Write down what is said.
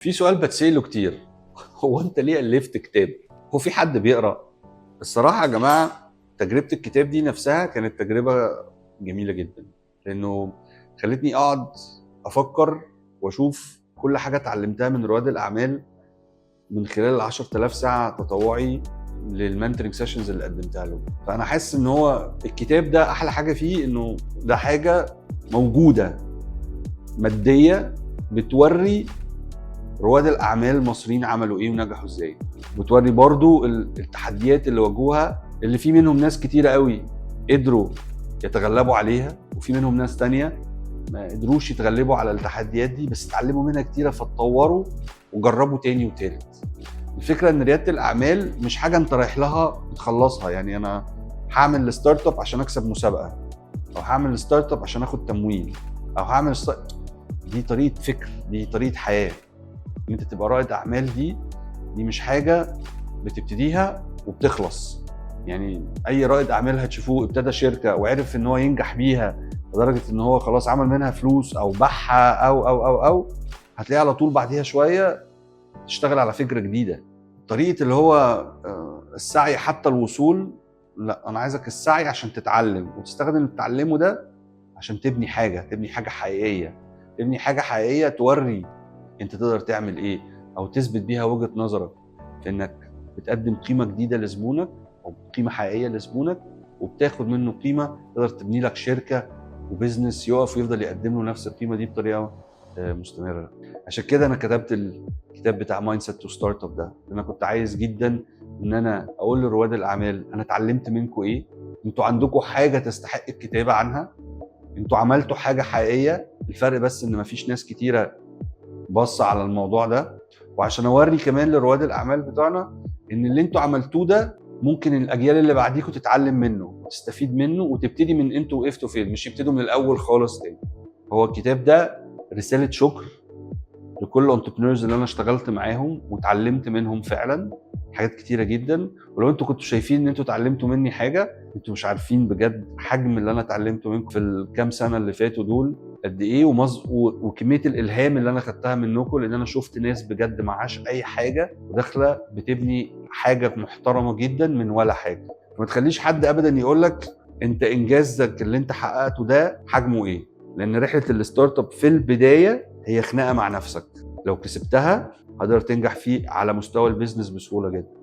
في سؤال بتسأله كتير. هو انت ليه ألفت كتاب؟ هو في حد بيقرأ؟ الصراحة يا جماعة، تجربة الكتاب دي نفسها كانت تجربة جميلة جدا، لأنه خلتني أقعد أفكر وأشوف كل حاجة اتعلمتها من رواد الأعمال من خلال 10,000 ساعة تطوعي للمنتورنج سيشنز اللي قدمتها له. فأنا حاسس إن هو الكتاب ده أحلى حاجة فيه إنه ده حاجة موجودة مادية بتوري رواد الاعمال المصريين عملوا ايه ونجحوا ازاي، وتوري برضو التحديات اللي واجهوها، اللي في منهم ناس كتيرة قوي قدروا يتغلبوا عليها، وفي منهم ناس تانية ما قدروش يتغلبوا على التحديات دي بس اتعلموا منها كتيرة فاتطوروا وجربوا تاني وتالت. الفكرة ان ريادة الاعمال مش حاجة انت رايح لها بتخلصها، يعني انا هعمل ستارت اب عشان اكسب مسابقة، او هعمل ستارت اب عشان اخد تمويل، او هعمل دي طريقة فكر، دي طريقة حياة. ان انت تبقى رائد اعمال دي مش حاجه بتبتديها وبتخلص. يعني اي رائد اعمال هتشوفوه ابتدى شركه وعرف ان هو ينجح بيها لدرجه ان هو خلاص عمل منها فلوس او باعها او هتلاقيه على طول بعديها شويه تشتغل على فكره جديده. طريقه اللي هو السعي حتى الوصول، لا، انا عايزك السعي عشان تتعلم وتستخدم اللي تتعلمه ده عشان تبني حاجه حقيقيه، تبني حاجه حقيقيه توري انت تقدر تعمل ايه، او تثبت بيها وجهة نظرك في انك بتقدم قيمة جديدة لزبونك او قيمة حقيقية لزبونك، وبتاخد منه قيمة تقدر تبني لك شركة وبزنس يقف ويفضل يقدم له نفس القيمة دي بطريقة مستمرة. عشان كده انا كتبت الكتاب بتاع مايند سيت تو ستارت اب ده، انا كنت عايز جدا ان انا اقول لرواد الاعمال انا اتعلمت منكم ايه، انتوا عندكم حاجة تستحق الكتابة عنها، انتوا عملتوا حاجة حقيقية، الفرق بس ان مفيش ناس كتيرة بص على الموضوع ده. وعشان اوري كمان لرواد الاعمال بتوعنا ان اللي انتوا عملتوه ده ممكن الاجيال اللي بعديكوا تتعلم منه وتستفيد منه وتبتدي من انتوا وقفتوا فين، مش يبتدوا من الاول خالص تاني. هو الكتاب ده رسالة شكر لكل الانتربرينورز اللي انا اشتغلت معاهم واتعلمت منهم فعلا حاجات كتيرة جدا. ولو انتوا كنتوا شايفين ان انتوا اتعلمتوا مني حاجة، انتوا مش عارفين بجد حجم اللي انا اتعلمته منكم في الكام سنة اللي فاتوا دول قد ايه، وكمية الالهام اللي انا خدتها منكم، لان انا شفت ناس بجد معاش اي حاجة وداخلة بتبني حاجة محترمة جدا من ولا حاجة. فما تخليش حد ابدا يقولك انت انجازك اللي انت حققته ده حجمه ايه، لان رحلة الستارت اب في البداية هي خناقة مع نفسك، لو كسبتها هتقدر تنجح فيه على مستوى البيزنس بسهولة جدا.